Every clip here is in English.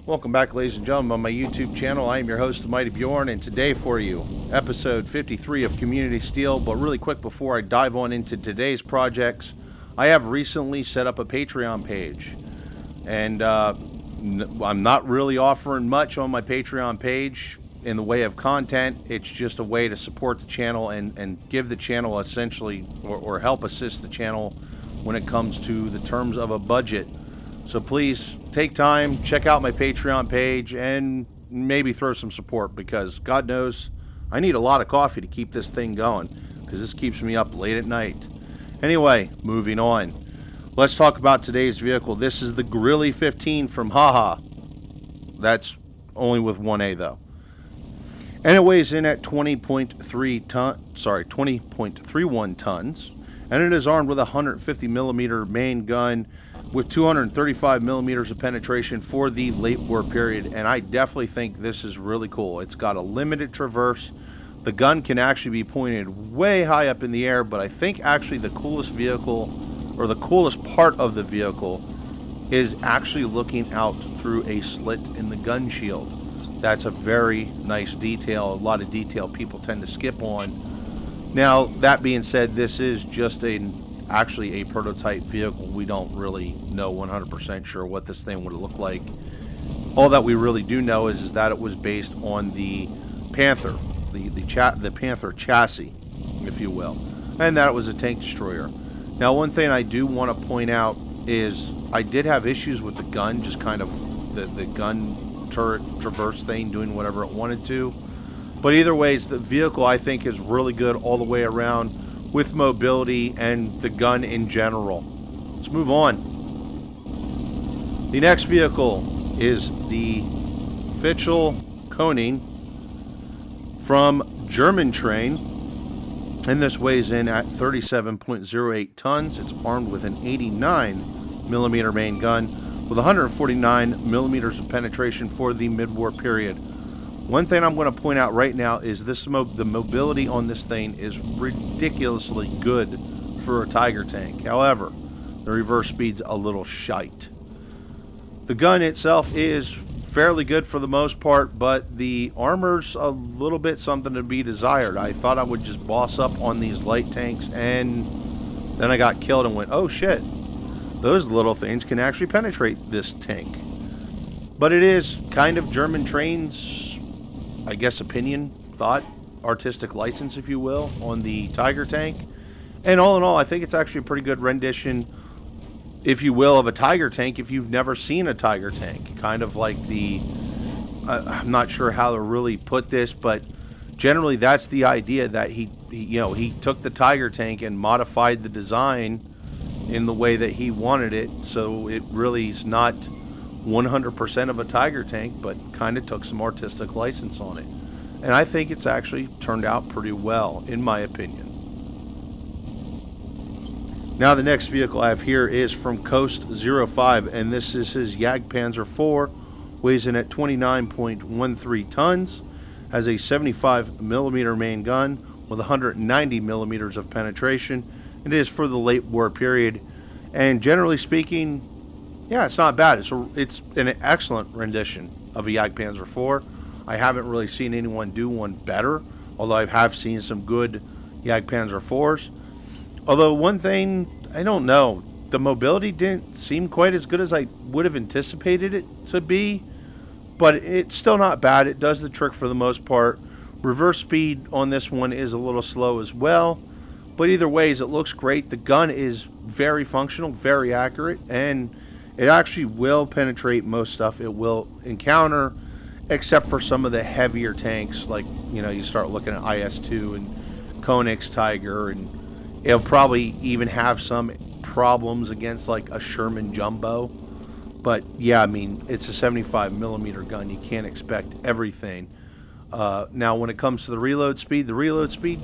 Welcome back, ladies and gentlemen, on my YouTube channel. I am your host, the Mighty Bjorn, and today for you, episode 53 of Community Steel. But really quick, before I dive on into today's projects, I have recently set up a Patreon page, and I'm not really offering much on my Patreon page in the way of content. It's just a way to support the channel and give the channel essentially, or help assist the channel when it comes to the terms of a budget. So please take time, check out my Patreon page, and maybe throw some support, because God knows I need a lot of coffee to keep this thing going, because this keeps me up late at night. Anyway, moving on. Let's talk about today's vehicle. This is the Grilly 15 from Haha. That's only with one A though. And it weighs in at 20.31 tons. And it is armed with a 150 millimeter main gun with 235 millimeters of penetration for the late war period. And I definitely think this is really cool. It's got a limited traverse. The gun can actually be pointed way high up in the air, but I think actually the coolest vehicle, or the coolest part of the vehicle, is actually looking out through a slit in the gun shield. That's a very nice detail, a lot of detail people tend to skip on. Now, that being said, this is just actually a prototype vehicle. We don't really know 100% sure what this thing would look like. All that we really do know is that it was based on the Panther, the Panther chassis, if you will, and that it was a tank destroyer. Now, one thing I do want to point out is I did have issues with the gun, just kind of the gun turret traverse thing doing whatever it wanted to. But either ways, the vehicle I think is really good all the way around with mobility and the gun in general. Let's move on. The next vehicle is the Fischl Koning from German Train, and this weighs in at 37.08 tons. It's armed with an 89 millimeter main gun with 149 millimeters of penetration for the mid-war period. One thing I'm going to point out right now is the mobility on this thing is ridiculously good for a Tiger tank. However, the reverse speed's a little shite. The gun itself is fairly good for the most part, but the armor's a little bit something to be desired. I thought I would just boss up on these light tanks, and then I got killed and went, oh shit, those little things can actually penetrate this tank. But it is kind of German Train's, I guess, opinion, thought, artistic license, if you will, on the Tiger tank. And all in all, I think it's actually a pretty good rendition, if you will, of a Tiger tank if you've never seen a Tiger tank. Kind of like the, I'm not sure how to really put this, but generally that's the idea, that he took the Tiger tank and modified the design in the way that he wanted it, so it really is not 100% of a Tiger tank, but kind of took some artistic license on it. And I think it's actually turned out pretty well, in my opinion. Now, the next vehicle I have here is from Coast 05, and this is his Jag Panzer 4, weighs in at 29.13 tons, has a 75 millimeter main gun with 190 millimeters of penetration. It is for the late war period, and generally speaking, yeah, it's not bad. It's an excellent rendition of a Jag Panzer 4. I haven't really seen anyone do one better, although I have seen some good Jag Panzer 4s. Although one thing, I don't know, the mobility didn't seem quite as good as I would have anticipated it to be, but it's still not bad. It does the trick for the most part. Reverse speed on this one is a little slow as well, but either ways, it looks great. The gun is very functional, very accurate, and it actually will penetrate most stuff it will encounter, except for some of the heavier tanks, like, you start looking at IS-2 and Koenigs Tiger, and it'll probably even have some problems against like a Sherman Jumbo. But yeah, I mean, it's a 75 millimeter gun. You can't expect everything. Now, when it comes to the reload speed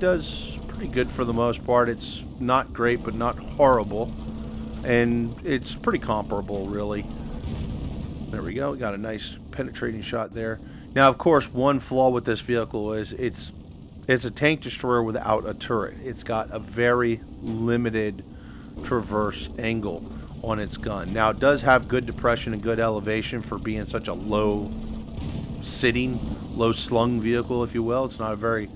does pretty good for the most part. It's not great, but not horrible. And it's pretty comparable, really. There we go. We got a nice penetrating shot there. Now, of course, one flaw with this vehicle is it's a tank destroyer without a turret. It's got a very limited traverse angle. on its gun. Now, it does have good depression and good elevation for being such a low sitting, low slung vehicle, if you will. It's not a very,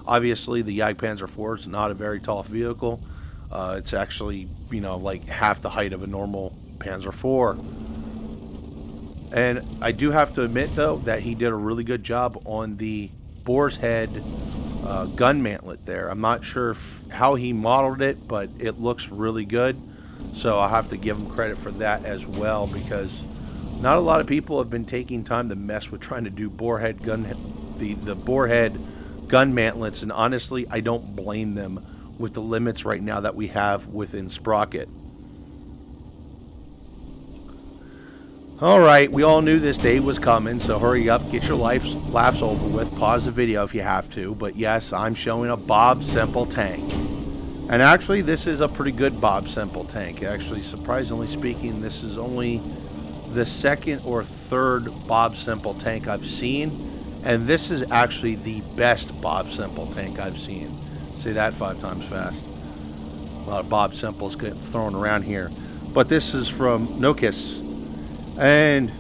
obviously the Jag Panzer IV is not a very tall vehicle. It's actually, you know, like half the height of a normal Panzer IV. And I do have to admit, though, that he did a really good job on the boar's head gun mantlet there. I'm not sure how he modeled it, but it looks really good. So I'll have to give him credit for that as well, because not a lot of people have been taking time to mess with trying to do the boarhead gun mantlets, and honestly, I don't blame them with the limits right now that we have within Sprocket. Alright, we all knew this day was coming, so hurry up, get your laps over with, pause the video if you have to, but yes, I'm showing a Bob Semple tank. And actually, this is a pretty good Bob Semple tank. Actually, surprisingly speaking, this is only the second or third Bob Semple tank I've seen, and this is actually the best Bob Semple tank I've seen. Say that 5 times fast. A lot of Bob Semples getting thrown around here. But this is from Nokiss, and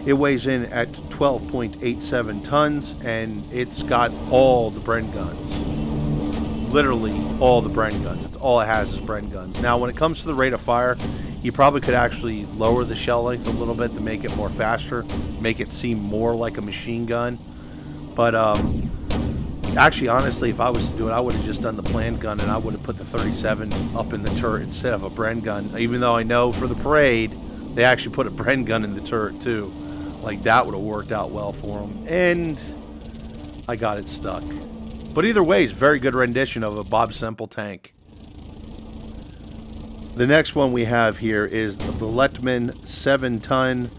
it weighs in at 12.87 tons, and it's got all the Bren guns. Literally all the Bren guns. It's all it has is Bren guns. Now, when it comes to the rate of fire, you probably could actually lower the shell length a little bit to make it more faster, make it seem more like a machine gun. But actually, honestly, if I was to do it, I would have just done the planned gun, and I would have put the 37 up in the turret instead of a Bren gun. Even though I know for the parade, they actually put a Bren gun in the turret too. Like, that would have worked out well for them. And I got it stuck. But either way, it's a very good rendition of a Bob Semple tank. The next one we have here is the Letman 7-ton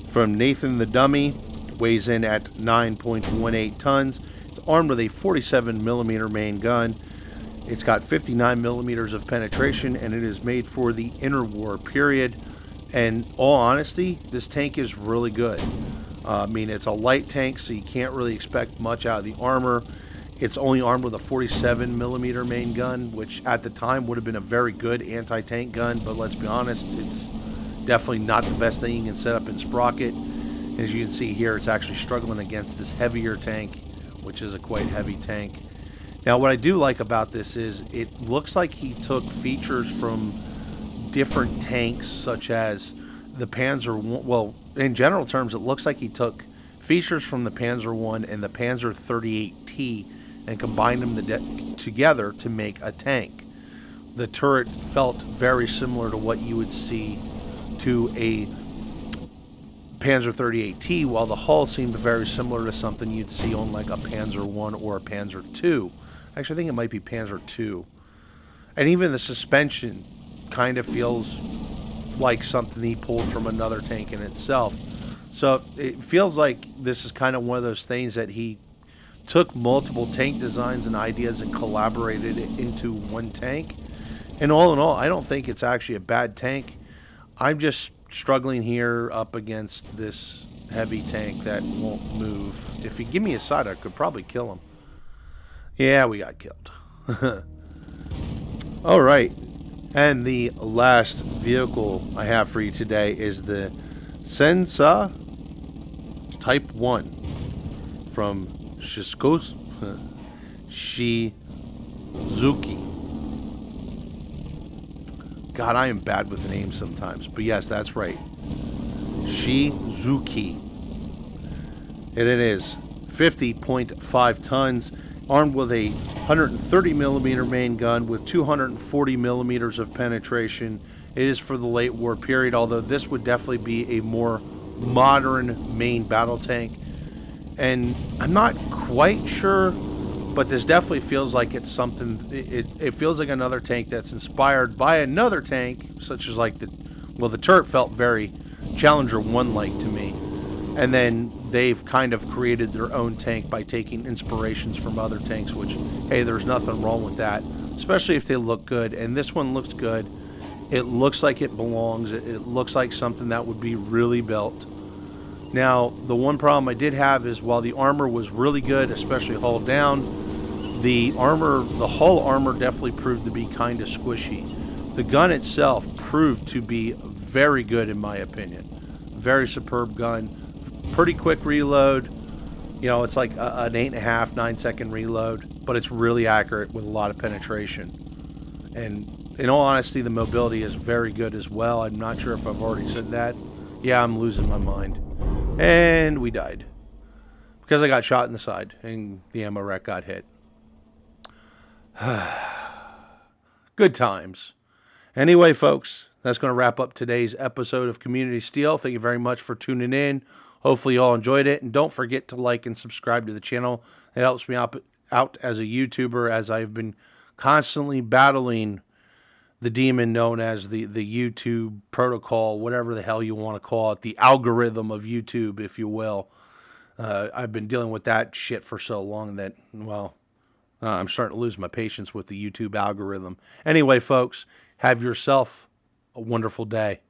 from Nathan the Dummy. Weighs in at 9.18 tons. It's armed with a 47mm main gun. It's got 59mm of penetration, and it is made for the interwar period. And all honesty, this tank is really good. I mean, it's a light tank, so you can't really expect much out of the armor. It's only armed with a 47mm main gun, which at the time would have been a very good anti-tank gun, but let's be honest, it's definitely not the best thing you can set up in Sprocket. As you can see here, it's actually struggling against this heavier tank, which is a quite heavy tank. Now, what I do like about this is it looks like he took features from different tanks, such as the Panzer 1. Well, in general terms, it looks like he took features from the Panzer 1 and the Panzer 38T and combined them together to make a tank. The turret felt very similar to what you would see to a Panzer 38T, while the hull seemed very similar to something you'd see on like a Panzer 1 or a Panzer 2. Actually, I think it might be Panzer 2. And even the suspension kind of feels like something he pulled from another tank in itself. So it feels like this is kind of one of those things that he took multiple tank designs and ideas and collaborated it into one tank. And all in all, I don't think it's actually a bad tank. I'm just struggling here up against this heavy tank that won't move. If he give me a side, I could probably kill him. Yeah, we got killed. All right. And the last vehicle I have for you today is the Sensa Type 1 from Shizuki. God, I am bad with names sometimes. But yes, that's right. Shizuki. And it is 50.5 tons, armed with a 130mm main gun with 240mm of penetration. It is for the late war period, although this would definitely be a more modern main battle tank. And I'm not quite sure, but this definitely feels like it's something. It feels like another tank that's inspired by another tank, such as like the turret felt very Challenger 1-like to me. And then they've kind of created their own tank by taking inspirations from other tanks, which, hey, there's nothing wrong with that, especially if they look good. And this one looks good. It looks like it belongs. It looks like something that would be really built. Now, the one problem I did have is while the armor was really good, especially hull down, the hull armor definitely proved to be kind of squishy. The gun itself proved to be very good in my opinion. Very superb gun. Pretty quick reload. You know, it's like an 8.5, 9-second reload, but it's really accurate with a lot of penetration. And in all honesty, the mobility is very good as well. I'm not sure if I've already said that. Yeah, I'm losing my mind. And we died. Because I got shot in the side and the ammo rack got hit. Good times. Anyway, folks, that's going to wrap up today's episode of Community Steel. Thank you very much for tuning in. Hopefully you all enjoyed it. And don't forget to like and subscribe to the channel. It helps me out as a YouTuber, as I've been constantly battling the demon known as the YouTube protocol, whatever the hell you want to call it, the algorithm of YouTube, if you will. I've been dealing with that shit for so long that, well, I'm starting to lose my patience with the YouTube algorithm. Anyway, folks, have yourself a wonderful day.